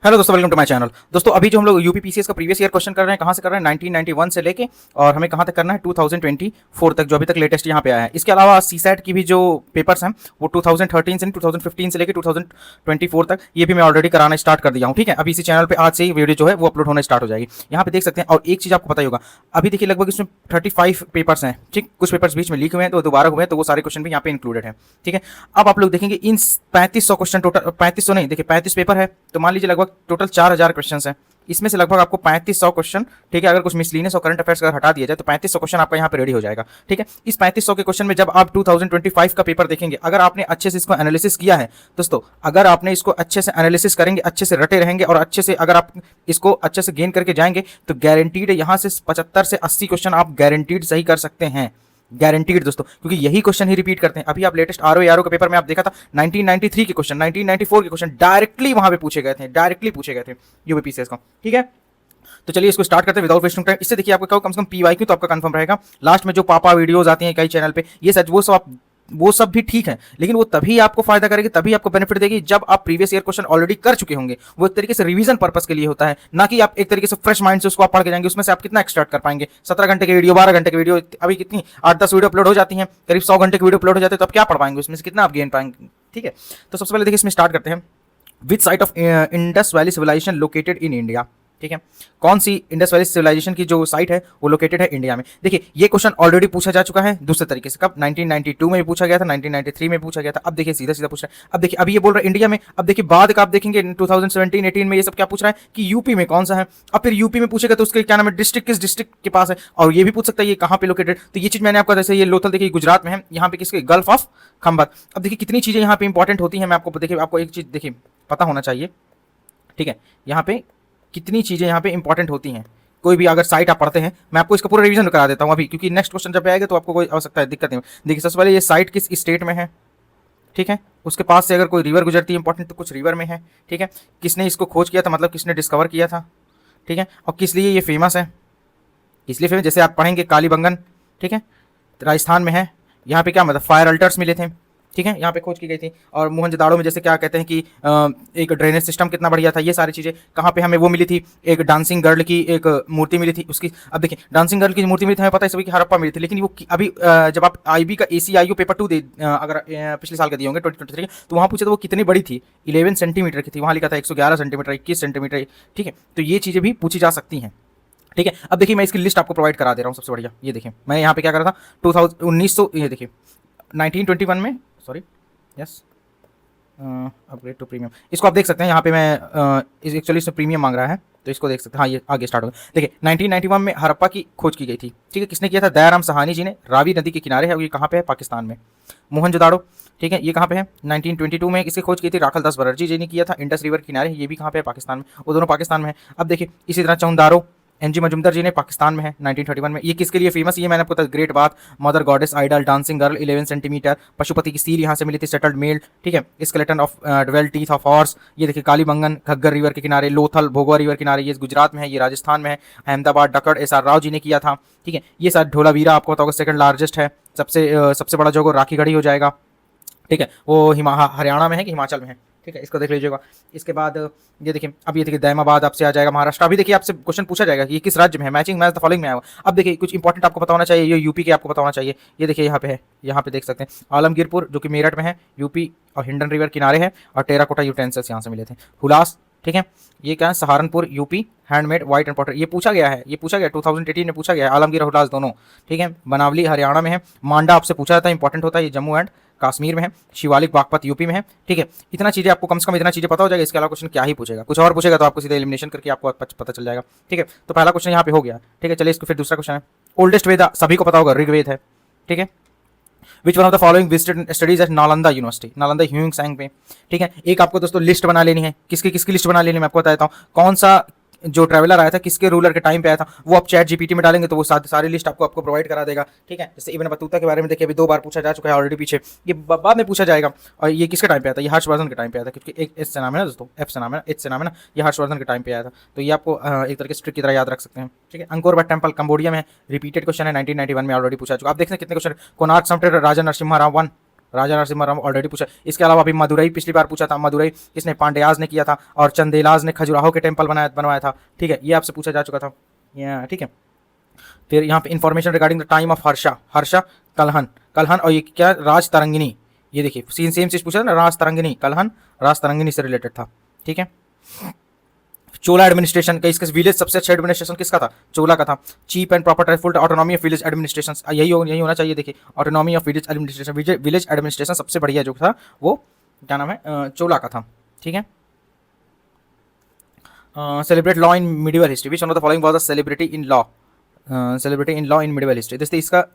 Hello दोस्तों, welcome to my channel. दोस्तों अभी जो हम लोग यूपी पीसीएस का प्रीवियस ईयर क्वेश्चन कर रहे हैं, कहाँ से कर रहे हैं? 1991 से लेके और हमें कहाँ तक करना है? 2024 तक, जो अभी तक लेटेस्ट यहाँ पे आया है। इसके अलावा सीसैट की भी जो पेपर्स हैं वो 2013 से 2015 से लेके 2024 तक, ये भी मैं ऑलरेडी कराना स्टार्ट कर दिया हूँ। ठीक है, अभी इसी चैनल पर आज से ही वीडियो जो है वो अपलोड होना स्टार्ट हो जाएगी। यहाँ पे देख सकते हैं। और एक चीज़ आपको पता ही होगा, अभी देखिए लगभग इसमें 35 पेपर्स हैं। ठीक, कुछ पेपर्स बीच में लीक हुए हैं तो दोबारा हुए हैं, तो वो सारे क्वेश्चन भी यहाँ पे इंक्लूडेड है। ठीक है, अब आप लोग देखेंगे इन 3500 क्वेश्चन टोटल, 3500 नहीं, देखिए 35 पेपर है तो मान लीजिए लगभग टोटल 4000 क्वेश्चंस हैं। इसमें से लगभग आपको 3500 क्वेश्चन, ठीक है, अगर कुछ मिसलिनियस और करंट अफेयर्स अगर हटा दिया जाए तो 3500 क्वेश्चन आपका यहाँ पे रेडी हो जाएगा। ठीक है, इस 3500 के क्वेश्चन में जब आप 2025 का पेपर देखेंगे, अगर आपने अच्छे से इसको एनालिसिस किया है दोस्तों, अगर आपने इसको अच्छे से एनालिसिस करेंगे, अच्छे से रटे रहेंगे और अच्छे से अगर आप इसको अच्छे से गेन करके जाएंगे तो गारंटीड यहाँ से 75 से 80 क्वेश्चन आप गारंटीड सही कर सकते हैं। गारंटीड दोस्तों, क्योंकि यही क्वेश्चन ही रिपीट करते हैं। अभी आप लेटेस्ट आरओ का पेपर में आप देखा था 1993 के क्वेश्चन, 1994 के क्वेश्चन डायरेक्टली वहां पे पूछे गए थे, डायरेक्टली पूछे गए थे यूपीपीसीएस को। ठीक है, तो चलिए इसको स्टार्ट करते हैं विदाउट वेस्टिंग टाइम। इससे देखिए आपका कम से कम पीवाईक्यू तो आपका कंफर्म रहेगा। लास्ट में जो पापा वीडियोस आती हैं कई चैनल पे, ये सच वो सब भी ठीक है, लेकिन वो तभी आपको फायदा करेगी, तभी आपको बेनिफिट देगी जब आप प्रीवियस ईयर क्वेश्चन ऑलरेडी कर चुके होंगे। वो एक तरीके से रिवीजन पर्पस के लिए होता है, ना कि आप एक तरीके से फ्रेश माइंड से उसको आप पढ़ के जाएंगे। उसमें से आप कितना एक्सट्रैक्ट कर पाएंगे? 17 घंटे के वीडियो, 12 घंटे के वीडियो, अभी कितनी 8-10 वीडियो अपलोड हो जाती हैं, करीब 100 घंटे की वीडियो अपलोड हो जाते हैं, तो आप क्या पढ़ पाएंगे? उसमें से कितना आप गेन पाएंगे? ठीक है, तो सबसे पहले देखिए इसमें स्टार्ट करते हैं। Which site of Indus valley civilization located in India? ठीक है, कौन सी इंडस वैली सिविलाइजेशन की जो साइट है वो लोकेटेड है इंडिया में? देखिए ये क्वेश्चन ऑलरेडी पूछा जा चुका है दूसरे तरीके से। कब? 1992 में भी पूछा गया था, 1993 में पूछा गया था। अब देखिए सीधा सीधा पूछ रहा है। अब देखिए अभी ये बोल रहा है इंडिया में। अब देखिए बाद का आप देखेंगे 2017-18 में ये सब क्या पूछ रहा है कि यूपी में कौन सा है। अब फिर यूपी में पूछेगा तो उसके क्या नाम है, डिस्ट्रिक्ट किस डिस्ट्रिक्ट के पास है, और ये भी पूछ सकता है ये कहाँ पे लोकेटेड। तो ये चीज मैंने आपको, जैसे ये लोथल देखिए गुजरात में है, यहाँ पे किसके, गल्फ ऑफ खंबात। अब देखिए कितनी चीजें यहाँ पे इंपॉर्टेंट होती है। मैं आपको देखिए, आपको एक चीज देखिए पता होना चाहिए। ठीक है, यहाँ पे कितनी चीज़ें यहाँ पे इंपॉर्टेंट होती हैं। कोई भी अगर साइट आप पढ़ते हैं, मैं आपको इसका पूरा रिवीजन करा देता हूँ अभी, क्योंकि नेक्स्ट क्वेश्चन जब आएगा तो आपको कोई आवश्यकता है, दिक्कत नहीं। देखिए सबसे पहले ये साइट किस स्टेट में है, ठीक है, उसके पास से अगर कोई रिवर गुजरती है इंपॉर्टेंट, तो कुछ रिवर में है। ठीक है, किसने इसको खोज किया था, मतलब किसने डिस्कवर किया था। ठीक है, और किस लिए ये फेमस है, इसलिए फेमस, जैसे आप पढ़ेंगे कालीबंगन, ठीक है, राजस्थान में है। यहाँ पे क्या मतलब फायर अल्टर्स मिले थे, ठीक है, यहाँ पे खोज की गई थी। और मोहनजोदाड़ो में जैसे क्या कहते हैं कि एक ड्रेनेज सिस्टम कितना बढ़िया था, ये सारी चीज़ें कहाँ पे हमें वो मिली थी, एक डांसिंग गर्ल की एक मूर्ति मिली थी उसकी। अब देखिए डांसिंग गर्ल की मूर्ति मिली थी, हमें पता है सभी की हड़प्पा मिली थी, लेकिन वो अभी जब आप आईबी का ACIU पेपर 2 दे, अगर पिछले साल का दिए होंगे 2023, तो वहाँ पूछे तो वो कितनी बड़ी थी, 11 सेंटीमीटर की थी। वहाँ लिखा था 111 सेंटीमीटर, 21 सेंटीमीटर। ठीक है, तो ये चीज़ें भी पूछी जा सकती हैं। ठीक है, अब देखिए मैं इसकी लिस्ट आपको प्रोवाइड करा दे रहा हूँ। सबसे बढ़िया ये देखिए, मैं यहाँ पे क्या कर रहा था 1900, ये देखिए 1921 में, sorry, yes, upgrade to premium, इसको आप देख सकते हैं। यहाँ पे मैं एक्चुअली इसमें प्रीमियम मांग रहा है, तो इसको देख सकते हैं। हाँ, ये आगे स्टार्ट होगा। देखिए 1991 में हड़प्पा की खोज की गई थी। ठीक है, किसने किया था? दयाराम साहनी जी ने। रावी नदी के किनारे है, और ये कहाँ पे है? पाकिस्तान में। मोहनजोदाड़ो, ठीक है, ये कहाँ पे है? 1922 में इसकी खोज की थी राखल दास बनर्जी जी ने किया था। इंडस रिवर किनारे, ये भी कहाँ पे है? पाकिस्तान में। वो दोनों पाकिस्तान में है। अब देखिए इसी तरह चौंदारो, NG मजुमदार जी ने, पाकिस्तान में है 1931 में। ये किसके लिए फेमस? ये मैंने आपको बताया, great bath, mother goddess idol, dancing girl, 11 centimetre, Pashupati की सील यहाँ से मिली थी, सेटल्ड मेल, ठीक है, skeleton of 12 teeth of horse. ये देखिए कालीबंगन, घग्गर रिवर के किनारे, लोथल, भोगवा रिवर किनारे, ये गुजरात में है, ये राजस्थान में है। अहमदाबाद, डकड़, SR राव जी ने किया था। ठीक है, ये सारे ढोलावीरा आपको पता होगा सेकंड लार्जेस्ट है, सबसे बड़ा जो राखी गढ़ी हो जाएगा। ठीक है, वो हरियाणा में है कि हिमाचल में है। ठीक है, इसको देख लीजिएगा। इसके बाद ये देखिए, अब ये देखिए दैमाबाद आपसे आ जाएगा, महाराष्ट्र। अभी देखिए आपसे क्वेश्चन पूछा जाएगा कि ये किस राज्य में है, मैचिंग मैच द फॉलोइंग में आएगा। अब देखिए कुछ इंपॉर्टेंट आपको पता होना चाहिए, ये यूपी के आपको पता होना चाहिए। ये देखिए यहाँ पे है, यहाँ पे देख सकते हैं आलमगीरपुर जो कि मेरठ में है, यूपी, और हिंडन रिवर किनारे है, और टेराकोटा यूटेंसिल्स यहाँ से मिले थे। हुलास, ठीक है, ये क्या है? Saharanpur, UP, handmade white and Potter. ये पूछा गया है, 2018 में पूछा गया है, आलमगीर और हुलास दोनों। ठीक है, बनावली हरियाणा में है। मांडा आपसे पूछा जाता है, इंपॉर्टेंट होता है, ये जम्मू एंड कश्मीर में है। शिवालिक बागपत यूपी में है। ठीक है, इतना चीज़ें आपको कम से कम इतना चीज़ें पता हो जाएगा। इसके अलावा क्वेश्चन क्या ही पूछेगा, कुछ और पूछेगा तो आपको सीधे एलिमिनेशन करके आपको पता चल जाएगा। ठीक है, तो पहला क्वेश्चन यहाँ पे हो गया। ठीक है, चलिए इसको फिर दूसरा क्वेश्चन है। ओल्डेस्ट वेद सभी को पता होगा, ऋग्वेद है। ठीक है, which one of the following visited studies at Nalanda university, Nalanda Hiuen Tsang पे। ठीक है, एक आपको दोस्तों लिस्ट बना लेनी है, किसकी किसकी लिस्ट बना लेनी है मैं आपको बता देता हूँ। कौन सा जो ट्रैवलर आया था, किसके रूलर के टाइम पे आया था, वो आप चैट जीपीटी में डालेंगे तो वो सारी लिस्ट आपको प्रोवाइड करा देगा। ठीक है, जैसे इब्न बतूता के बारे में देखिए अभी 2 बार पूछा जा चुका है ऑलरेडी पीछे, ये बाद में पूछा जाएगा। और ये किसके टाइम पे आया था? ये हर्षवर्धन के टाइम पे आया था, क्योंकि एक एस से नाम है ना दोस्तों, F से नाम है ना, H से नाम है ना, ये हर्षवर्धन के टाइम पे आया था। तो ये आपको एक तरह के ट्रिक की तरह याद रख सकते हैं। ठीक है, अंकोर वाट टेम्पल कंबोडिया में, रिपीटेड क्वेश्चन है, 1991 में ऑलरेडी पूछा चुका। आप देखते हैं कितने क्वेश्चन। कोणार्क समिट, राजा नरसिम्हा राव 1, राजा नरसिम्हा ऑलरेडी पूछा। इसके अलावा अभी मदुरई पिछली बार पूछा था, मदुरई किसने, पांड्याज ने किया था, और चंदेलाज ने खजुराहो के टेम्पल बनवाया था, ठीक है, ये आपसे पूछा जा चुका था, ठीक है। फिर यहाँ पे information regarding the time of Harsha, Harsha Kalhana, Kalhana, और ये क्या, राज तरंगिनी, ये देखिए सेम चीज पूछा था ना, राज तरंगिनी, कलहन राज तरंगिनी से रिलेटेड था, ठीक है। चोला एडमिनिस्ट्रेशन का, इसका विलेज सबसे अच्छा एडमिनिस्ट्रेशन किसका था, चोला का था। Chief and proper full autonomy of village administration, यही होना चाहिए, देखिए autonomy of village administration, village administration सबसे बढ़िया जो था वो क्या नाम है, चोला का था, ठीक है। Celebrate law in medieval history, which one of the following was the celebrity in law, celebrity in law in medieval history, जैसे इसका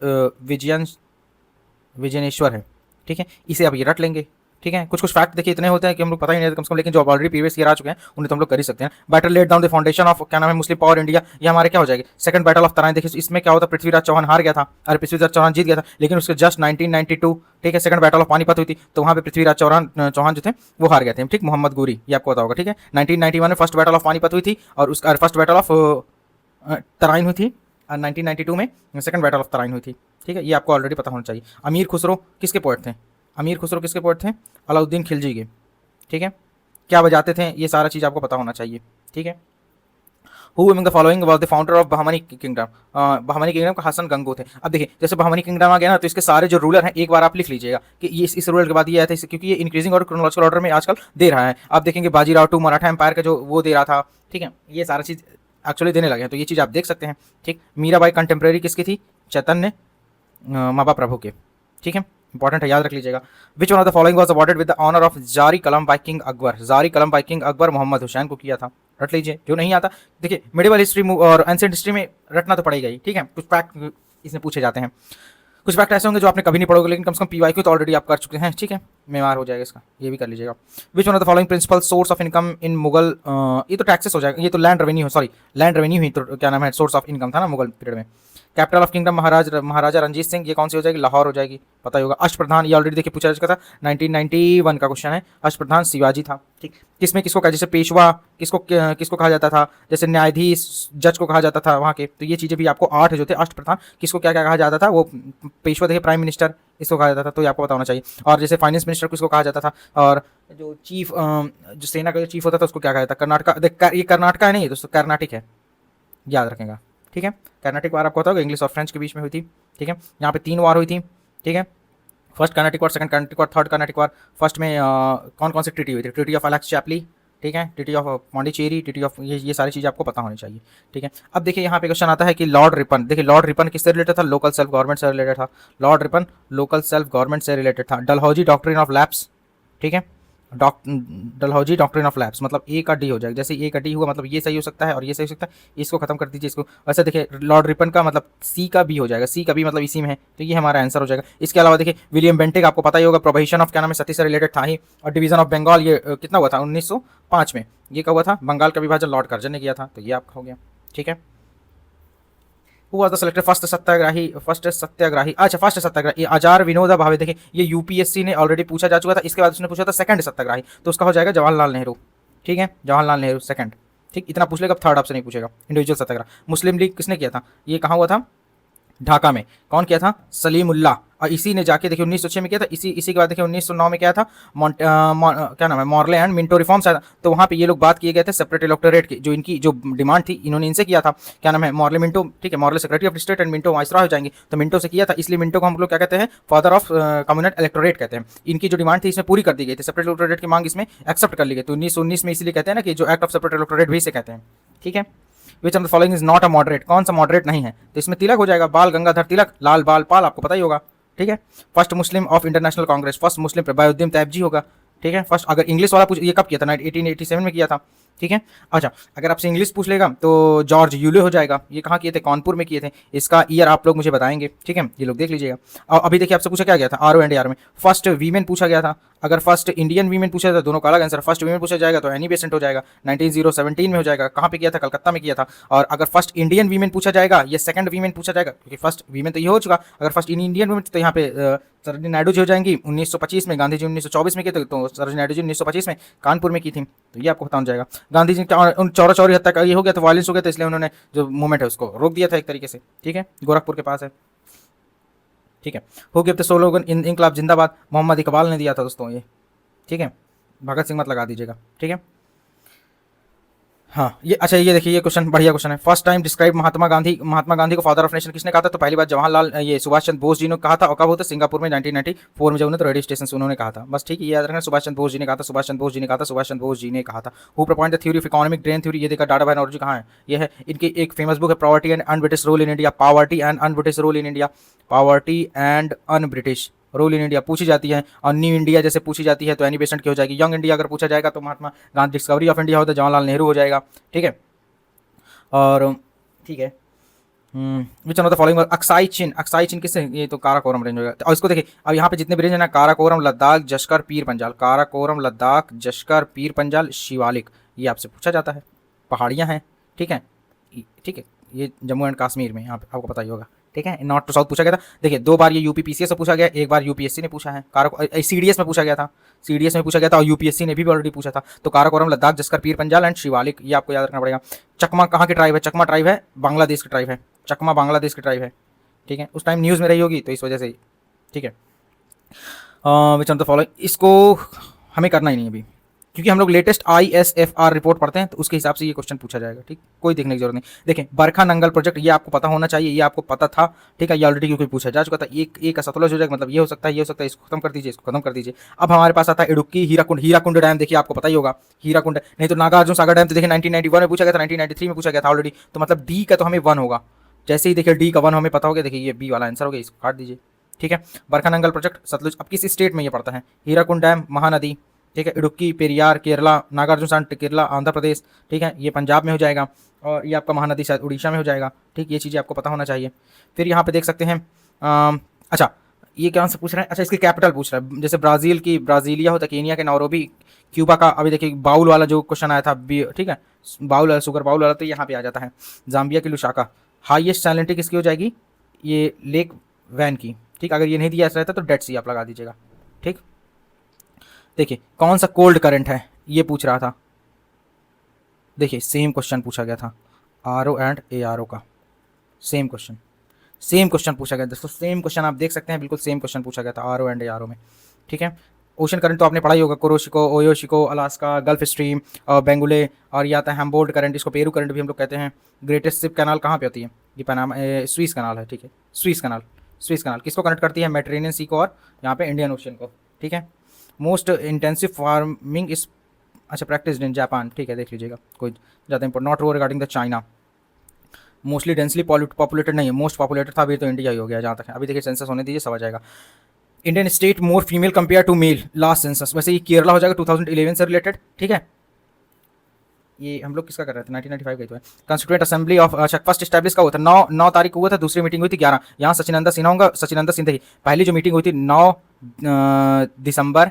विजयनेश्वर है, ठीक है, इसे अब ये रट लेंगे, ठीक है। कुछ कुछ फैक्ट देखिए इतने होते हैं कि हम लोग पता ही नहीं कम से कम, लेकिन जो ऑलरेडी प्रीवियस ईयर आ चुके हैं उन्हें तो हम लोग कर ही सकते हैं। Battle laid down the foundation of क्या नाम है, मुस्लिम पावर इंडिया, ये हमारे क्या हो जाएगी, सेकंड बैटल ऑफ तराइन। देखिए इसमें क्या होता है, पृथ्वीराज चौहान हार गया था, अरे पृथ्वीराज चौहान जीत गया था, लेकिन उसके जस्ट 1992, ठीक है, सेकंड बैटल ऑफ पानीपत हुई थी, तो वहाँ पे पृथ्वीराज चौहान जो थे वो हार गए थे, ठीक, मोहम्मद गोरी, ये आपको पता होगा, ठीक है। 1991 में फर्स्ट बैटल ऑफ पानीपत हुई थी, और उसका फर्स्ट बैटल ऑफ तराइन हुई थी, और 1992 में सेकंड बैटल ऑफ तराइन हुई थी, ठीक है, ये आपको ऑलरेडी पता होना चाहिए। अमीर खुसरो किसके पोएट थे, अमीर खुसरो किसके पोएट थे, अलाउद्दीन खिलजी के, ठीक है, क्या बजाते थे, ये सारा चीज़ आपको पता होना चाहिए, ठीक है। Who among the following was the founder of Bahmani kingdom, Bahmani kingdom का हसन गंगो थे। अब देखिए जैसे बहमनी किंगडम आ गया ना, तो इसके सारे जो रूलर हैं एक बार आप लिख लीजिएगा कि ये इस रूलर के बाद ये आया था, क्योंकि ये इंक्रीजिंग और क्रोनोलॉजिकल ऑर्डर में आजकल दे रहा है। आप देखेंगे बाजीराव टू मराठा एम्पायर का जो वो दे रहा था, ठीक है, ये सारा चीज़ एक्चुअली देने लगे हैं, तो ये चीज़ आप देख सकते हैं, ठीक। मीराबाई कंटेम्प्रेरी किसकी थी, चैतन्य महाप्रभु के, ठीक है, इंपॉर्टेंट है, याद रख लीजिएगा। Which one of the following was awarded with the honour of जारी कलम बाय किंग अकबर, जारी कलम बाय किंग अकबर मोहम्मद हुसैन को किया था, रट लीजिए। जो नहीं आता, देखिए मिडिवल हिस्ट्री और एंशिएंट हिस्ट्री में रटना तो पड़ेगा ही, ठीक है, कुछ फैक्ट इसमें पूछे जाते हैं, कुछ फैक्ट ऐसे होंगे जो आपने कभी नहीं पढ़ोगे, लेकिन कम से कम पीवाईक्यू तो ऑलरेडी आप कर चुके हैं, ठीक है, मेवार हो जाएगा इसका, ये भी कर लीजिएगा। Which one of the following principal source of income in Mughal, ये तो टैक्सेस हो जाएगा, ये तो land revenue, sorry land revenue ही तो क्या नाम है, सोर्स ऑफ इनकम था ना मुगल पीरियड में। Capital of kingdom Maharaja Ranjit Singh, ये कौन सी हो जाएगी, लाहौर हो जाएगी, पता ही होगा। अष्टप्रधान, ये ऑलरेडी देखिए पूछा जा चुका था, 1991 का क्वेश्चन है, अष्टप्रधान शिवाजी था, ठीक। किसमें किसको कहा, जैसे पेशवा किसको कहा जाता था, जैसे न्यायाधीश जज को कहा जाता था वहाँ के, तो ये चीज़ें भी आपको 8 जो थे अष्टप्रधान, किसको क्या क्या कहा जाता था, वो पेशवा देखिए प्राइम मिनिस्टर इसको कहा जाता था, तो ये आपको पता होना चाहिए। और जैसे फाइनेंस मिनिस्टर किसको कहा जाता था, और जो चीफ जो सेना का जो चीफ होता था उसको क्या कहा जाता, कर्नाटका, ये कर्नाटका है नहीं दोस्तों, कर्नाटिक है, याद रखेगा, ठीक है। कर्नाटिक वार आपको पता होगा इंग्लिश और फ्रेंच के बीच में हुई थी, ठीक है, यहाँ पे 3 वार हुई थी, ठीक है, फर्स्ट कर्नाटिक वार, सेकंड कर्नाटिक वार, थर्ड कर्नाटिक वार। फर्स्ट में कौन कौन सी ट्रीटी हुई थी, ट्रीटी ऑफ अलेक्स चैपली, ठीक है, treaty of Pondicherry, treaty of ये सारी चीज़ें आपको पता होनी चाहिए, ठीक है। अब देखिए यहाँ पे क्वेश्चन आता है कि लॉर्ड रिपन, देखिए लॉर्ड रिपन किससे रिलेटेड था, लोकल सेल्फ गवर्नमेंट से रिलेटेड था, Lord Ripon local self government से रिलेटेड था। डलहौजी डॉक्ट्रिन ऑफ लैप्स, ठीक है, डलहौजी डॉक्ट्रिन ऑफ लैप्स, मतलब ए का डी हो जाएगा, जैसे ए का डी हुआ मतलब ये सही हो सकता है और ये सही हो सकता है, इसको खत्म कर दीजिए इसको। वैसे देखिए लॉर्ड रिपन का मतलब सी का बी हो जाएगा, सी का बी मतलब इसी में है, तो ये हमारा आंसर हो जाएगा। इसके अलावा देखिए विलियम बेंटिक, आपको पता ही होगा, प्रोहिबिशन ऑफ क्या नाम है, सती से रिलेटेड था ही। और डिवीजन ऑफ बंगाल, ये कितना हुआ था 1905 में, ये कब हुआ था, बंगाल का विभाजन लॉर्ड कर्जन ने किया था, तो ये आपका हो गया, ठीक है। Who was the selected first satyagrahi, अच्छा फर्स्ट सत्याग्रही आचार विनोदा भावे। देखिए ये यूपीएससी ने ऑलरेडी पूछा जा चुका था, इसके बाद उसने पूछा था सेकंड सत्याग्रही, तो उसका हो जाएगा जवाहरलाल नेहरू, ठीक है, जवाहरलाल नेहरू सेकंड, ठीक, इतना पूछ लेगा, थर्ड आपसे नहीं पूछेगा। इंडिविजुअल सत्याग्रह मुस्लिम लीग किसने किया था, ये कहाँ हुआ था, ढाका में, कौन किया था, सलीमुल्लाह, और इसी ने जाके देखिए 1906 में किया था, इसी के बाद देखिए 1909 में क्या था, क्या नाम है, मॉर्ले एंड मिंटो रिफॉर्म्स आया था, तो वहाँ पे ये लोग बात किए गए थे सेपरेट इलेक्टोरेट की, जो इनकी जो डिमांड थी इन्होंने इनसे किया था, क्या नाम है, मॉर्ले मिंटो, ठीक है, Morley secretary of state and Minto viceroy हो जाएंगे, तो मिंटो से किया था, इसलिए मिंटो को हम लोग क्या कहते हैं, फादर ऑफ कम्युनल इलेक्टोरेट कहते हैं। इनकी जो डिमांड थी इसमें पूरी कर दी गई थी, सेपरेट इलेक्टोरेट की मांग इसमें एक्सेप्ट कर ली गई, तो 1919 में इसलिए कहते हैं ना कि जो एक्ट ऑफ सेपरेट इलेक्टोरेट भी से कहते हैं, ठीक है। Which of the following is not a moderate, कौन सा मॉडरेट नहीं है, तो इसमें तिलक हो जाएगा, बाल गंगाधर तिलक, लाल बाल पाल, आपको पता ही होगा, ठीक है। First Muslim of international Congress, first Muslim Prabhauddin Tyabji होगा, ठीक है। फर्स्ट अगर इंग्लिश वाला पूछ, ये कब किया था, 1887 में किया था, ठीक है। अच्छा अगर आपसे इंग्लिश पूछ लेगा तो जॉर्ज यूले हो जाएगा, ये कहाँ किए थे, कानपुर में किए थे, इसका ईयर आप लोग मुझे बताएंगे, ठीक है, ये लोग देख लीजिएगा। और अभी देखिए आपसे पूछा क्या गया था RONDR में, फर्स्ट वीमेन पूछा गया था, अगर फर्स्ट इंडियन वीमेन पूछा जाता दोनों का अलग आंसर, फर्स्ट वीमेन पूछा जाएगा तो एनी बेसेंट हो जाएगा, 1917 में हो जाएगा, कहाँ पे किया था, कलकत्ता में किया था। और अगर फर्स्ट इंडियन वीमेन पूछा जाएगा या सेकंड वीमेन पूछा जाएगा, क्योंकि फर्स्ट वीमेन तो ये हो चुका, अगर फर्स्ट इंडियन वीमेन तो यहाँ पे सरोजिनी नायडू जी हो जाएंगी 1925 में, गांधी जी 1924 में किए थे, तो सरोजिनी नायडू जी 1925 में कानपुर में की थी, तो ये आपको पता होना जाएगा। गांधी जी चौरा चौरी हत्या का ये हो गया था, वायलेंस हो गया था, इसलिए उन्होंने जो मूवमेंट है उसको रोक दिया था एक तरीके से, ठीक है, गोरखपुर के पास है, ठीक है। हु गिव द स्लोगन इन इनकलाब जिंदाबाद, मोहम्मद इकबाल ने दिया था दोस्तों ये, ठीक है। भगत सिंह मत लगा दीजिएगा, ठीक है। हाँ ये अच्छा, ये देखिए ये क्वेश्चन बढ़िया क्वेश्चन है। First time describe Mahatma Gandhi को फादर ऑफ नेशन किसने कहा था? तो पहली बार जवाहरलाल ये सुभाष चंद्र बोस जी ने कहा था। और कब होता? सिंगापुर में 1994 में जब उन्हें तो रेडियो स्टेशन से उन्होंने कहा था। बस ठीक है, ये याद रखना, सुभाष चंद्र बोस जी ने कहा था, सुभाष चंद्र बोस जी ने कहा था, सुभाष चंद्र बोस जी ने कहा था। Who proponent the theory of economic drain theory, ये देखा डाटा भाई नौरोजी कहाँ है? ये है इनकी एक फेमस बुक है, poverty and un British rule in India, poverty and un British rule in India, poverty and un British rule in India पूछी जाती है। और न्यू इंडिया जैसे पूछी जाती है तो एनी पेशेंट की हो जाएगी। यंग इंडिया अगर पूछा जाएगा तो Mahatma Gandhi discovery of India हो तो जवाहरलाल नेहरू हो जाएगा, ठीक है। और ठीक है, which one of the following Aksai Chin किससे? ये तो काराकोरम रेंज होगा। और इसको देखिए, अब यहाँ पे जितने भी रेंज है ना, काराकोरम लद्दाख जश्कर पीर पंजाल, काराकोरम लद्दाख जश्कर पीर पंजाल शिवालिक, ये आपसे पूछा जाता है। पहाड़ियाँ हैं, ठीक है, ठीक है। ये जम्मू एंड कश्मीर में, यहाँ पे आपको पता ही होगा, ठीक है। नॉर्थ टू साउथ पूछा गया था। देखिए 2 बार ये यूपी पीसीएस से पूछा गया, 1 बार यूपीएससी ने पूछा है। सीडीएस में पूछा गया था, सीडीएस में पूछा गया था, और यूपीएससी ने भी ऑलरेडी पूछा था। तो काराकोरम लद्दाख जस्कर पीर पंजाल एंड शिवालिक, ये आपको याद रखना पड़ेगा। चकमा कहाँ की ट्राइब है? चकमा ट्राइब है बांग्लादेश की ट्राइब है, चकमा बांग्लादेश की ट्राइब है, ठीक है। उस टाइम न्यूज़ में रही होगी तो इस वजह से, ठीक है। Which one of the following, इसको हमें करना ही नहीं अभी, क्योंकि हम लोग लेटेस्ट ISFR रिपोर्ट पढ़ते हैं तो उसके हिसाब से ये क्वेश्चन पूछा जाएगा, ठीक। कोई देखने की जरूरत नहीं। देखें बरखा नंगल प्रोजेक्ट, ये आपको पता होना चाहिए, ये आपको पता था, ठीक है। ये ऑलरेडी क्योंकि पूछा जा चुका था। एक असतुलज हो जाएगा, मतलब ये हो सकता है, ये हो सकता है, इसको खत्म कर दीजिए, इसको खत्म कर दीजिए। अब हमारे पास आता है इडुक्की हीराकुंड डैम, देखिए आपको पता ही होगा हीराकुंड, नहीं तो नागार्जुन सागर डैम तो देखिए 1991 में पूछा गया था, 1993 में पूछा गया था ऑलरेडी। तो मतलब डी का तो हमें 1 होगा। जैसे ही देखिए डी का 1 हमें पता हो गया, देखिए ये बी वाला आंसर हो गया, इसको काट दीजिए, ठीक है। बरखा नंगल प्रोजेक्ट सतलुज, अब किस स्टेट में ये पड़ता है? हीराकुंड डैम महानदी, ठीक है। इडुक्की पेरियार केरला, नागार्जुन सागर केरला आंध्र प्रदेश, ठीक है। ये पंजाब में हो जाएगा, और ये आपका महानदी शायद उड़ीसा में हो जाएगा, ठीक। ये चीज़ें आपको पता होना चाहिए। फिर यहाँ पे देख सकते हैं अच्छा ये क्या से पूछ रहे हैं? अच्छा इसकी कैपिटल पूछ रहा है, जैसे ब्राज़ील की ब्राज़ीलिया होता है, केनिया के नैरोबी, क्यूबा का, अभी देखिए बाउल वाला जो क्वेश्चन आया था, ठीक है, बाउल वाला शुगर बाउल वाला, तो यहाँ पे आ जाता है। जाम्बिया की लुशाका, हाईएस्ट सैलिनिटी किसकी हो जाएगी? ये लेक वैन की, ठीक। अगर ये नहीं दिया रहता तो डेड सी आप लगा दीजिएगा, ठीक। देखिए कौन सा कोल्ड करंट है, ये पूछ रहा था। देखिए सेम क्वेश्चन पूछा गया था RO एंड ARO का, सेम क्वेश्चन पूछा गया दोस्तों, सेम क्वेश्चन आप देख सकते हैं, बिल्कुल सेम क्वेश्चन पूछा गया था RO एंड ARO में, ठीक है। ओशन करंट तो आपने पढ़ा ही होगा, कुरोशिको, ओयोशिको, अलास्का, गल्फ स्ट्रीम, बेंगुले, और ये आता है हैम्बोल्ड करंट, इसको पेरू करंट भी हम लोग कहते हैं। ग्रेटेस्ट शिप कैनाल कहाँ पे होती है? ये पनामा स्विस कैनाल है, ठीक है। स्विस कैनाल किसको कनेक्ट करती है? मेडिटेरेनियन सी को और यहाँ पे इंडियन ओशन को, ठीक है। मोस्ट इंटेंसिव फार्मिंग इस, अच्छा प्रैक्टिस इन जापान, ठीक है, देख लीजिएगा, कोई ज़्यादा important not row regarding the China. Mostly densely populated नहीं है, मोस्ट पॉपुलेटेड था, अभी तो इंडिया ही हो गया जहाँ तक है। अभी देखिए सेंसस होने दीजिए, सब आ जाएगा। Indian state more female compare to male last census, वैसे ये केरला हो जाएगा 2011 से रिलेटेड, ठीक है। ये हम लोग किसका कर रहे थे? 1995 का तो है। कंस्टिट्यूएंट असेंबली ऑफ, अच्छा फर्स्ट इस्टेब्लिश का हुआ था 9 तारीख को हुआ था, दूसरी मीटिंग हुई थी 11। यहाँ सचिनंदा सिन्हा होगा, सचिनंदा सिन्हा की पहली जो मीटिंग हुई थी 9 दिसंबर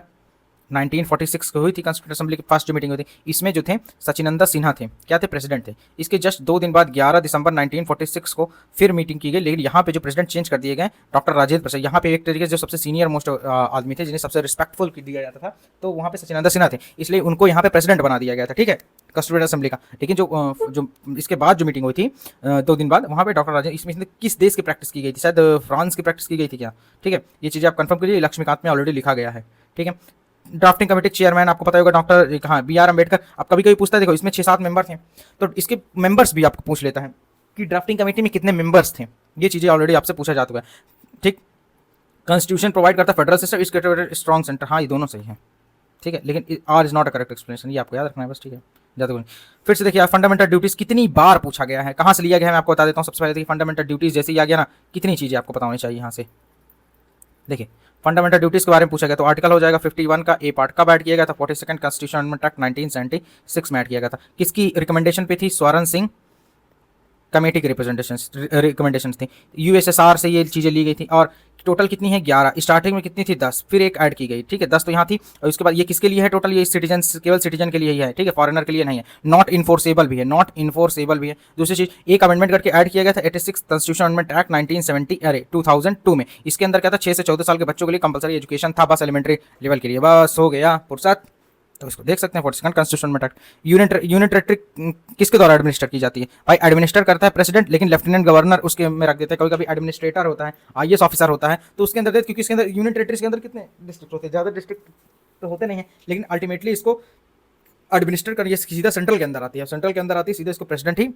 1946 को हुई थी। कंस्टिट्यूएंट असेंबली की फर्स्ट जो मीटिंग हुई थी, इसमें जो थे सचिनंदा सिन्हा थे, क्या थे? प्रेसिडेंट थे। इसके जस्ट 2 दिन बाद 11 दिसंबर 1946 को फिर मीटिंग की गई, लेकिन यहाँ पे जो प्रेसिडेंट चेंज कर दिए गए डॉक्टर राजेंद्र प्रसाद। यहाँ पे एक तरीके से जो सबसे सीनियर मोस्ट आदमी थे, जिन्हें सबसे रिस्पेक्टफुल दिया जाता था, तो वहाँ पे सचिनंदा सिन्हा थे, इसलिए उनको यहाँ पे प्रेसिडेंट बना दिया गया था, ठीक है, कंस्टिट्यूएंट असेंबली का। लेकिन जो इसके बाद जो मीटिंग हुई थी 2 दिन बाद, वहाँ पे डॉक्टर राजेंद्र, इसमें किस देश की प्रैक्टिस की गई थी? शायद फ्रांस की प्रैक्टिस की गई थी क्या, ठीक है। ये चीज़ें आप कंफर्म करिए, लक्ष्मीकांत में ऑलरेडी लिखा गया है, ठीक है। ड्राफ्टिंग कमेटी चेयरमैन आपको पता होगा डॉक्टर, हाँ, BR अम्बेडकर। अब कभी कभी पूछता है, देखो इसमें 6-7 मेंबर थे, तो इसके मेंबर्स भी आपको पूछ लेता है कि ड्राफ्टिंग कमेटी में कितने मेंबर्स थे। ये चीज़ें ऑलरेडी आपसे पूछा जा चुका है, ठीक। कॉन्स्टिट्यूशन प्रोवाइड करता है federal system, is strong centre, हाँ ये दोनों सही है, ठीक है, लेकिन R is not a correct explanation, ये आपको याद रखना है बस, ठीक है, ज़्यादा नहीं। फिर से देखिए फंडामेंटल ड्यूटीज़ कितनी बार पूछा गया है, कहाँ से लिया गया है, मैं आपको बता देता हूँ। सबसे पहले देखिए फंडामेंटल ड्यूटीज़ जैसे ही आ गया ना, कितनी चीज़ें आपको पता होनी चाहिए यहाँ से। देखिए फंडामेंटल ड्यूटीज़ के बारे में पूछा गया, तो आर्टिकल हो जाएगा 51 का ए पार्ट, कब ऐड किया गया था? 42nd कॉन्स्टिट्यूशन अमेंडमेंट एक्ट 1976 में ऐड किया गया था। किसकी रिकमेंडेशन पे थी? स्वर्ण सिंह कमेटी की रिकमेंडेशंस थी। USSR से ये चीज़ें ली गई थी, और टोटल कितनी है? 11। स्टार्टिंग में कितनी थी? 10, फिर एक ऐड की गई, ठीक है, 10 तो यहाँ थी। और उसके बाद ये किसके लिए है टोटल? ये सिटीजन, केवल सिटीजन के लिए ही है, ठीक है, फॉरेनर के लिए नहीं है। नॉट इन्फोर्सेबल भी है, नॉट इन्फोर्सेबल भी है। दूसरी चीज़, एक अमेंडमेंट करके ऐड किया गया था 86 कॉन्स्टिट्यूशन अमेंडमेंट एक्ट 2002 में। इसके अंदर क्या था? 6 से 14 साल के बच्चों के लिए कंपलसरी एजुकेशन था, बस एलिमेंट्री लेवल के लिए, बस हो गया फुर्सत। तो इसको देख सकते हैं 42nd constitution act. Union territory किसके द्वारा एडमिनिस्टर की जाती है? भाई एडमिनिस्टर करता है प्रेसिडेंट, लेकिन लेफ्टिनेंट गवर्नर उसके में रख देते हैं। कभी कभी एडमिनिस्ट्रेटर होता है, आईएएस ऑफिसर होता है, तो उसके अंदर क्योंकि इसके अंदर यूनियन टेरिटरीज के अंदर कितने डिस्ट्रिक्ट होते हैं, ज़्यादा डिस्ट्रिक्ट तो होते नहीं है, लेकिन अल्टीमेटली इसको एडमिनिस्टर कर, ये सीधा सेंट्रल के अंदर आती है, सेंट्रल के अंदर आती है, सीधे इसको प्रेसिडेंट ही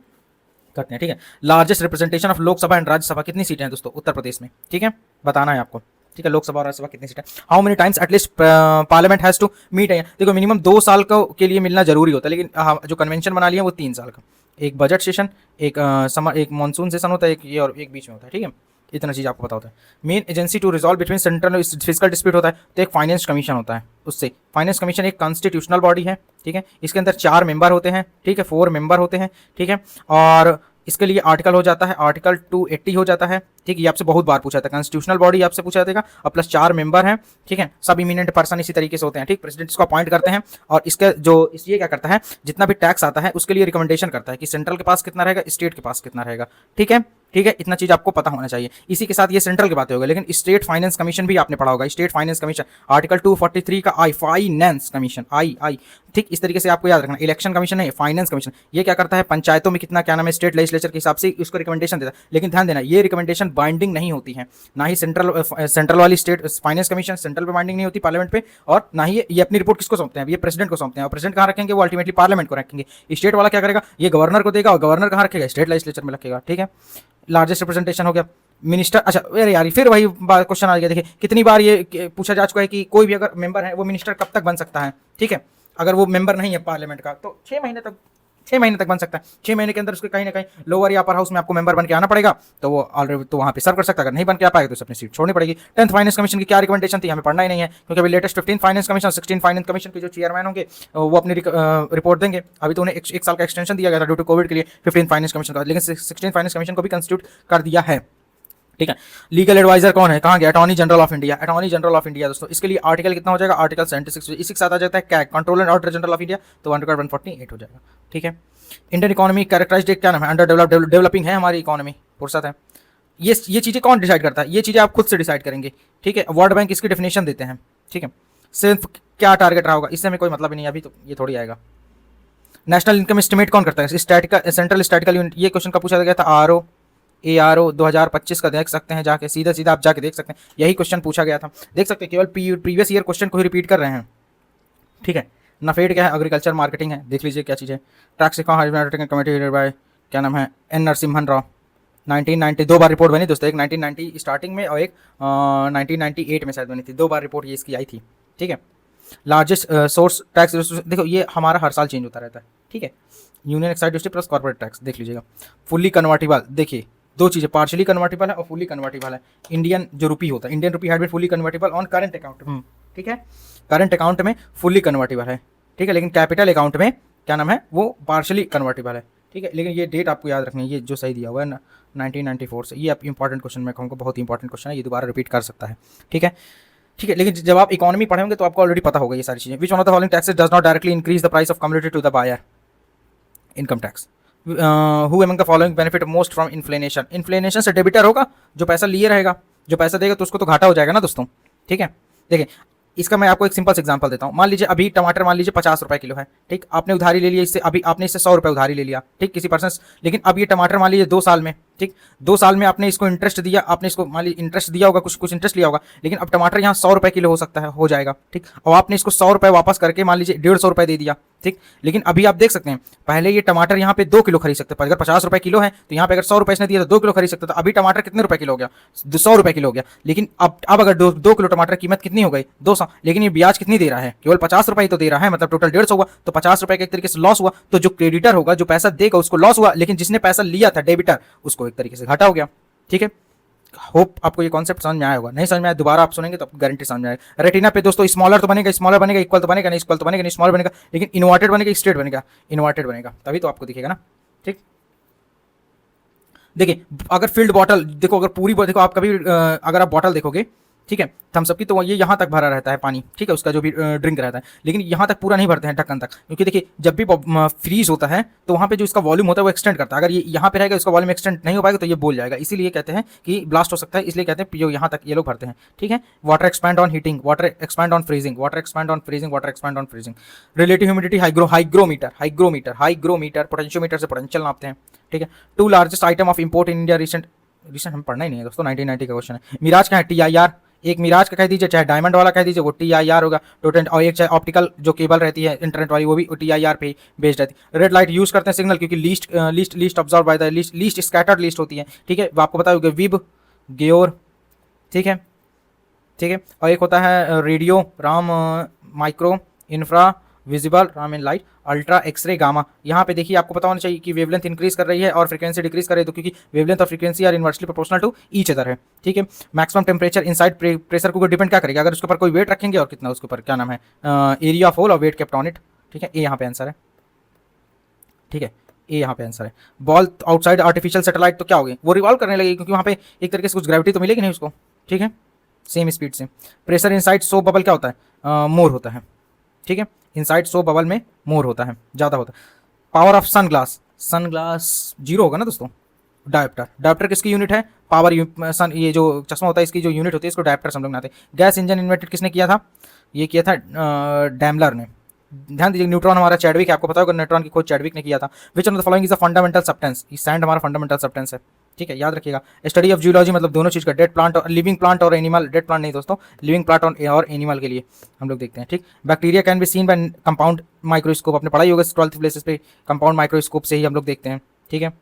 करते हैं। ठीक है, largest representation of Lok Sabha and Rajya Sabha कितनी सीटें हैं दोस्तों उत्तर प्रदेश में? ठीक है, बताना है आपको। ठीक है, लोकसभा और राज्यसभा कितनी सीटें? How many times at least parliament has to meet है? देखो मिनिमम 2 साल के लिए मिलना जरूरी होता है, लेकिन जो कन्वेंशन बना लिया वो 3 साल का। एक बजट सेशन, एक मानसून सेशन होता है, एक ये और एक बीच में होता है। ठीक है, इतना चीज़ आपको पता होता है। Main agency to resolve between central fiscal dispute होता है, तो एक फाइनेंस कमीशन होता है। उससे फाइनेंस कमीशन एक कॉन्स्टिट्यूशनल बॉडी है। ठीक है, इसके अंदर 4 मेंबर होते हैं। ठीक है, 4 मेंबर होते हैं। ठीक है, और इसके लिए आर्टिकल हो जाता है, आर्टिकल 280 हो जाता है। ठीक है, ये आपसे बहुत बार पूछा था, कॉन्स्टिट्यूशनल बॉडी आपसे पूछा जाएगा, और प्लस 4 मेंबर हैं। ठीक है, सब इमिनेंट पर्सन इसी तरीके से होते हैं। ठीक, प्रेसिडेंट इसको अपॉइंट करते हैं, और इसका जो ये क्या करता है, जितना भी टैक्स आता है उसके लिए रिकमेंडेशन करता है कि सेंट्रल के पास कितना रहेगा, स्टेट के पास कितना रहेगा। ठीक है, ठीक है, इतना चीज आपको पता होना चाहिए। इसी के साथ ये सेंट्रल की बातें होगी, लेकिन स्टेट फाइनेंस कमीशन भी आपने पढ़ा होगा। स्टेट फाइनेंस कमीशन आर्टिकल 243 का आई, फाइनेंस कमीशन आई। ठीक, इस तरीके से आपको याद रखना। इलेक्शन कमीशन है, फाइनेंस कमीशन। ये क्या करता है, पंचायतों में कितना क्या नाम है, स्टेट लेजिस्लेचर के हिसाब से उसको रिकमेंडेशन देता है। लेकिन ध्यान देना, ये रिकमेंडेशन बाइंडिंग नहीं होती है, ना ही सेंट्रल वाली स्टेट फाइनेंस कमीशन सेंट्रल पे बाइंडिंग नहीं होती पार्लियामेंट पे, और ना ही ये अपनी रिपोर्ट किसको सौंपते हैं, ये प्रेसिडेंट को सौंपते हैं। और प्रेसिडेंट कहाँ रखेंगे, वो अल्टीमेटली पार्लियामेंट को रखेंगे। स्टेट वाला क्या करेगा, ये गवर्नर को देगा, और गवर्नर कहाँ रखेगा, स्टेट लेजिस्लेचर में रखेगा। ठीक है, लार्जेस्ट रिप्रेजेंटेशन हो गया मिनिस्टर। अच्छा अरे यार, फिर वही क्वेश्चन आ गया। देखिए कितनी बार ये पूछा जा चुका है कि कोई भी अगर मेंबर है वो मिनिस्टर कब तक बन सकता है। ठीक है, अगर वो मेंबर नहीं है पार्लियामेंट का तो 6 महीने तक, 6 महीने तक बन सकता है। 6 महीने के अंदर उसके कहीं ना कहीं लोअर या अपर हाउस में आपको मेंबर बन के आना पड़ेगा, तो वो ऑलरेडी तो वहाँ पे सर्व कर सकता है। अगर नहीं बन के आ पाएगा तो अपनी सीट छोड़नी पड़ेगी। 10th फाइनेंस कमीशन की क्या रिकमेंडेशन थी, हमें पढ़ना ही नहीं है, क्योंकि अभी latest 15 finance commission, 16 finance commission के जो चेयरमैन होंगे वो अपनी रिपोर्ट देंगे। अभी तो उन्हें एक साल का एक्सटेंशन दिया गया था ड्यू टू कोविड के लिए 15 फाइनेंस कमीशन का, लेकिन 16 फाइनेंस कमीशन को भी कंस्टिट्यूट कर दिया है। ठीक है, लीगल एडवाइजर कौन है, कहाँ गया, attorney general of India. Attorney general of India दोस्तों, इसके लिए आर्टिकल कितना हो जाएगा, आर्टिकल 76। इसी के साथ आ जाता है क्या, controller and auditor general of India, तो आर्टिकल 148 हो जाएगा। ठीक है, इंडियन इकोनॉमी कैरेक्टराइज्ड क्या नाम है, अंडर डेवलपिंग है हमारी इकोनॉमी, फुर्सत है। ये चीज़ें कौन डिसाइड करता है, ये चीज़ें आप खुद से डिसाइड करेंगे। ठीक है, वर्ल्ड बैंक इसकी डेफिनेशन देते हैं। ठीक है, सिर्फ क्या टारगेट रहा होगा, इससे हमें कोई मतलब ही नहीं, अभी तो ये थोड़ी आएगा। नेशनल इनकम एस्टिमेट कौन करता है, स्टैटिकल सेंट्रल स्टैटिकल यूनिट। ये क्वेश्चन का पूछा गया था, ARO 2025 का देख सकते हैं जाके, सीधा सीधा आप जाके देख सकते हैं, यही क्वेश्चन पूछा गया था। देख सकते हैं, केवल प्रीवियस ईयर क्वेश्चन को ही रिपीट कर रहे हैं। ठीक है, नफेड क्या है, एग्रीकल्चर मार्केटिंग है, देख लीजिए क्या चीज़ है। टैक्स कमेटी बाय क्या नाम है, N नरसिम्हन राव। 1990 2 बार रिपोर्ट बनी दोस्तों, एक 1990 स्टार्टिंग में और एक 1998 में शायद बनी थी, 2 बार रिपोर्ट ये इसकी आई थी। ठीक है, लार्जेस्ट सोर्स टैक्स, देखो ये हमारा हर साल चेंज होता रहता है। ठीक है, union excise duty plus corporate tax देख लीजिएगा। फुल्ली कन्वर्टिबल, देखिए 2 चीज़ें, पार्शियली कन्वर्टिबल है और फुल्ली कन्वर्टिबल है। इंडियन जो रुपी होता है, Indian rupee had been fully convertible on current account. ठीक है, करंट अकाउंट में फुल्ली कन्वर्टिबल है। ठीक है, लेकिन कैपिटल अकाउंट में क्या नाम है, वो पार्शियली कन्वर्टिबल है। ठीक है, लेकिन ये डेट आपको याद रखनी है, ये जो सही दिया हुआ है ना 1994 से, ये आप इंपॉर्टेंट क्वेश्चन मैं कहूँगा, बहुत इंपॉर्टेंट क्वेश्चन है, ये दोबारा रिपीट कर सकता है। ठीक है, ठीक है, लेकिन जब आप इकोनॉमी पढ़ेंगे तो आपको ऑलरेडी पता होगा ये सारी चीज़ें। Which one of the following taxes does not directly increase the price of commodity to the buyer, income tax. Who among the following benefit most from inflation, inflation से डेबिटर होगा, जो पैसा लिए रहेगा, जो पैसा देगा तो उसको तो घाटा हो जाएगा ना दोस्तों। ठीक है, देखिए इसका मैं आपको एक सिंपल एग्जांपल देता हूँ। मान लीजिए अभी टमाटर मान लीजिए 50 रुपये किलो है। ठीक, आपने उधारी ले लिया इससे, अभी आपने इससे 100 रुपये उधारी ले लिया। ठीक, किसी पर्सन, लेकिन अब ये टमाटर मान लीजिए 2 साल में, ठीक 2 साल में आपने इसको इंटरेस्ट दिया, आपने इसको मान लीजिए इंटरेस्ट दिया होगा, कुछ इंटरेस्ट लिया होगा, लेकिन अब टमाटर यहाँ 100 रुपये किलो हो सकता है, हो जाएगा। ठीक, और आपने इसको 100 रुपये वापस करके मान लीजिए 150 रुपये दे दिया। ठीक, लेकिन अभी आप देख सकते हैं, पहले ये टमाटर यहाँ पे 2 किलो खरीद सकते हैं, अगर 50 रुपये किलो है तो यहाँ पे अगर 100 रुपये इसने दिया तो 2 किलो खरीद सकते, तो अभी टमाटर कितने रुपये किलो हो गया, 100 रुपये किलो हो गया। लेकिन अब अगर 2 किलो टमाटर कीमत कितनी हो गई, 200, लेकिन ये ब्याज कितनी दे रहा है, केवल 50 रुपये तो दे रहा है, मतलब टोटल 150 हुआ, तो 50 रुपये का एक तरीके से लॉस हुआ। तो जो क्रेडिटर होगा, जो पैसा देगा उसको लॉस हुआ, लेकिन जिसने पैसा लिया था डेबिटर, उसको एक तरीके से घाटा हो गया। ठीक है, होप आपको ये कॉन्सेप्ट समझ में आया होगा। नहीं समझ में आया दोबारा आप सुनेंगे तो आपको गारंटी समझ में आएगा। रेटिना पे दोस्तों स्मॉलर तो बनेगा, स्मॉलर बनेगा, इक्वल तो बनेगा नहीं, इक्वल तो बनेगा नहीं, स्मॉलर बनेगा, लेकिन इन्वर्टेड बनेगा, स्ट्रेट बनेगा, इन्वर्टेड बनेगा, तभी तो आपको दिखेगा ना। ठीक, देखिए अगर फील्ड बॉटल देखो, अगर पूरी देखो आप कभी अगर आप बॉटल देखोगे ठीक है। थम्स अप की तो ये यहाँ तक भरा रहता है पानी, ठीक है, उसका जो भी ड्रिंक रहता है, लेकिन यहाँ तक पूरा नहीं भरते हैं ढक्कन तक, क्योंकि देखिए जब भी फ्रीज होता है तो वहाँ पे जो इसका वॉल्यूम होता है वो एक्सटेंड करता है। अगर ये यहाँ पे रहेगा इसका वॉल्यूम एक्सटेंड नहीं हो पाएगा तो ये बोल जाएगा, इसीलिए कहते हैं कि ब्लास्ट हो सकता है, इसलिए कहते हैं जो यहाँ तक ये लोग भरते हैं। ठीक है। Water expand on heating, water expand on freezing, water expand on freezing, water expand on freezing. Relative humidity hygrometer potentiometer से पोटेंशियल नापते हैं। ठीक है। Two largest item of import in India recent हम पढ़ना ही नहीं है दोस्तों, 1990 का क्वेश्चन है। मिराज का है TIR, एक मिराज का कह दीजिए, चाहे डायमंड वाला कह दीजिए वो TIR होगा टोटेंट, और एक चाहे ऑप्टिकल जो केबल रहती है इंटरनेट वाली वो भी TIR पे बेस्ड रहती है। रेड लाइट यूज करते हैं सिग्नल क्योंकि least observe by the least scattered least होती है। ठीक है। वो आपको पता होगा विब गेयोर। ठीक है। ठीक है। और एक होता है रेडियो राम माइक्रो इंफ्रा विजिबल राम in light ultra X-ray gamma. यहाँ पे देखिए आपको पता होना चाहिए कि वेवलेंथ इंक्रीज कर रही है और फ्रीक्वेंसी डिक्रीज कर रही है, तो क्योंकि वेवलेंथ और frequency are inversely proportional to each other है। ठीक है। मैक्सिमम टेम्परेचर इनसाइड प्रेशर को डिपेंड क्या करेगा, अगर उसके ऊपर कोई वेट रखेंगे और कितना उसके ऊपर क्या नाम है एरिया ऑफ होल और वेट केप्ट ऑन इट। ठीक है। ये यहाँ पे आंसर है। ठीक है। ये यहाँ पे आंसर है। बॉल आउटसाइड आर्टिफिशियल सैटेलाइट तो क्या होगी, वो रिवॉल्व करने लगेगी क्योंकि वहाँ पे एक तरीके से कुछ ग्रेविटी तो मिलेगी नहीं उसको। ठीक है। सेम स्पीड से। प्रेशर इनसाइड सोप बबल क्या होता है, मोर होता है। ठीक है। इनसाइड सोप बबल में मोर होता है, ज़्यादा होता है। Power of sunglass, sunglass zero होगा ना दोस्तों। डायोप्टर किसकी यूनिट है, पावर सन, ये जो चश्मा होता है इसकी जो यूनिट होती है इसको डायोप्टर हम लोग बनाते हैं। गैस इंजन इन्वेंटेड किसने किया था, ये किया था डैमलर ने। ध्यान दीजिए न्यूट्रॉन हमारा चैडविक है, आपको पता होगा न्यूट्रॉन की खोज चैडविक ने किया था। Which of the following is a fundamental substance, ये सैंड हमारा फंडामेंटल सब्सटेंस है। ठीक है। याद रखिएगा। स्टडी ऑफ जियोलॉजी मतलब दोनों चीज़ का, डेड प्लांट और लिविंग प्लांट और एनिमल, डेड प्लांट नहीं दोस्तों, लिविंग प्लांट और एनिमल के लिए हम लोग देखते हैं। ठीक। Bacteria can be seen by compound microscope, आपने पढ़ाई होगा 12th प्लेसेस पे, कंपाउंड माइक्रोस्कोप से ही हम लोग देखते हैं। ठीक है।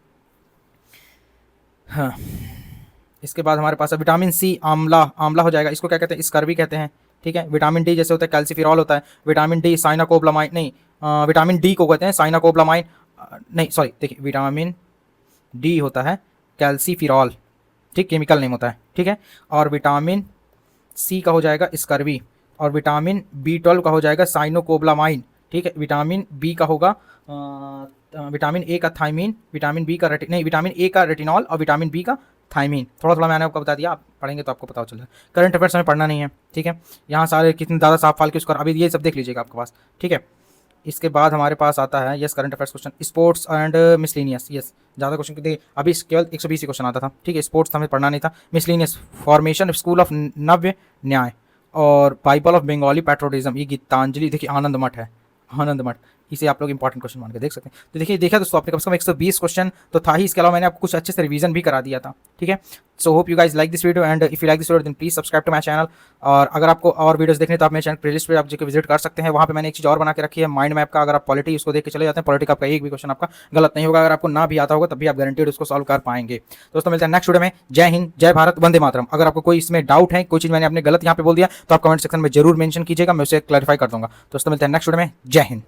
हाँ। इसके बाद हमारे पास है विटामिन सी, आंवला, आंवला हो जाएगा, इसको क्या कहते हैं, स्कर्वी कहते हैं। ठीक है। विटामिन डी जैसे होता है कैल्सीफिरॉल होता है, विटामिन डी साइनाकोब्लामाइन नहीं, विटामिन डी को कहते हैं साइनाकोब्लामाइन, नहीं सॉरी देखिए विटामिन डी होता है कैल्सीफिरॉल, ठीक, केमिकल नेम होता है। ठीक है। और विटामिन सी का हो जाएगा स्कर्वी, और विटामिन B12 का हो जाएगा साइनोकोब्लामाइन। ठीक है। विटामिन बी का होगा विटामिन ए का थाइमीन, विटामिन बी का विटामिन ए का रेटिनॉल और विटामिन बी का थाइमीन। थोड़ा थोड़ा मैंने आपको बता दिया, आप पढ़ेंगे तो आपको पता चल जाए। करंट अफेयर्स हमें पढ़ना नहीं है। ठीक है। यहाँ सारे कितने ज़्यादा साफ फाल के उसका अभी ये सब देख लीजिएगा आपके पास। ठीक है। इसके बाद हमारे पास आता है yes current affairs question, sports and miscellaneous. Yes ज़्यादा क्वेश्चन देखिए अभी केवल 120 ही क्वेश्चन आता था। ठीक है। स्पोर्ट्स हमें पढ़ना नहीं था। मिसलिनियस, फॉर्मेशन स्कूल ऑफ नव्य न्याय, और बाइबल ऑफ बंगाली पैट्रोटिज्म, ये गीतांजलि देखिए आनंद मठ है, आनंद मठ, इसे आप लोग इंपॉर्टेंट क्वेश्चन मान के देख सकते हैं। तो देखिए देखा दोस्तों आपने कम से कम 120 क्वेश्चन तो था ही, इसके अलावा मैंने आपको कुछ अच्छे से रिवीजन भी करा दिया था। ठीक है। So hope you guys like this video, and if you like this video then please subscribe to my channel. और अगर आपको और वीडियोस देखने तो आप मेरे चैनल प्लेलिस्ट पे आप जाकर विजिट कर सकते हैं, वहाँ पे मैंने एक चीज़ और बना के रखी है माइंड मैप का, अगर आप पॉलिटी उसको देख के चले जाते हैं पॉलिटी का आपका एक भी क्वेश्चन आपका गलत नहीं होगा, अगर आपको ना भी आता होगा तब भी आप गारंटीड उसको सॉल्व कर पाएंगे। दोस्तों मिलते हैं नेक्स्ट वीडियो में। जय हिंद, जय भारत, वंदे मातरम। अगर आपको कोई इसमें डाउट है, कोई चीज़ मैंने अपने गलत यहाँ पे बोल दिया तो आप कमेंट सेक्शन में जरूर मेंशन कीजिएगा, मैं उसे क्लैरिफाई कर दूंगा। दोस्तों मिलते हैं नेक्स्ट वीडियो में। जय हिंद।